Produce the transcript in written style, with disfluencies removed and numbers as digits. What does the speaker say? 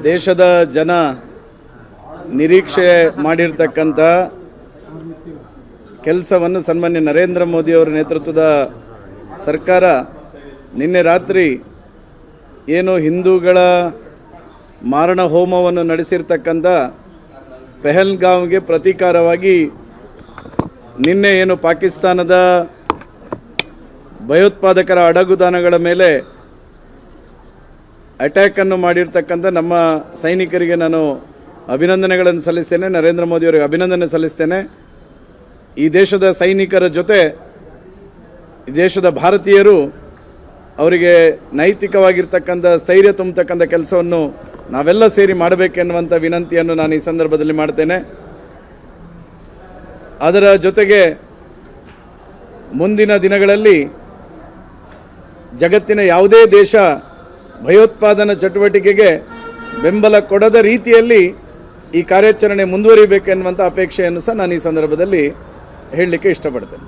ದೇಶದ ಜನ ನಿರೀಕ್ಷೆ ಮಾಡಿರ್ತಕ್ಕಂಥ ಕೆಲಸವನ್ನು ಸನ್ಮಾನ್ಯ ನರೇಂದ್ರ ಮೋದಿಯವರ ನೇತೃತ್ವದ ಸರ್ಕಾರ ನಿನ್ನೆ ರಾತ್ರಿ ಏನು ಹಿಂದೂಗಳ ಮಾರಣ ಹೋಮವನ್ನು ನಡೆಸಿರ್ತಕ್ಕಂಥ ಪೆಹಲ್ಗಾಂವ್ಗೆ ಪ್ರತೀಕಾರವಾಗಿ ನಿನ್ನೆ ಏನು ಪಾಕಿಸ್ತಾನದ ಭಯೋತ್ಪಾದಕರ ಅಡಗುದಾಣಗಳ ಮೇಲೆ ಅಟ್ಯಾಕನ್ನು ಮಾಡಿರ್ತಕ್ಕಂಥ ನಮ್ಮ ಸೈನಿಕರಿಗೆ ನಾನು ಅಭಿನಂದನೆಗಳನ್ನು ಸಲ್ಲಿಸ್ತೇನೆ. ನರೇಂದ್ರ ಮೋದಿಯವರಿಗೆ ಅಭಿನಂದನೆ ಸಲ್ಲಿಸ್ತೇನೆ. ಈ ದೇಶದ ಸೈನಿಕರ ಜೊತೆ ಈ ದೇಶದ ಭಾರತೀಯರು ಅವರಿಗೆ ನೈತಿಕವಾಗಿರ್ತಕ್ಕಂಥ ಸ್ಥೈರ್ಯ ತುಂಬತಕ್ಕಂಥ ಕೆಲಸವನ್ನು ನಾವೆಲ್ಲ ಸೇರಿ ಮಾಡಬೇಕೆನ್ನುವಂಥ ವಿನಂತಿಯನ್ನು ನಾನು ಈ ಸಂದರ್ಭದಲ್ಲಿ ಮಾಡ್ತೇನೆ. ಅದರ ಜೊತೆಗೆ ಮುಂದಿನ ದಿನಗಳಲ್ಲಿ ಜಗತ್ತಿನ ಯಾವುದೇ ದೇಶ ಭಯೋತ್ಪಾದನಾ ಚಟುವಟಿಕೆಗೆ ಬೆಂಬಲ ಕೊಡದ ರೀತಿಯಲ್ಲಿ ಈ ಕಾರ್ಯಾಚರಣೆ ಮುಂದುವರಿಬೇಕೆನ್ನುವಂಥ ಅಪೇಕ್ಷೆಯನ್ನು ಸಹ ನಾನು ಈ ಸಂದರ್ಭದಲ್ಲಿ ಹೇಳಲಿಕ್ಕೆ ಇಷ್ಟಪಡ್ತೇನೆ.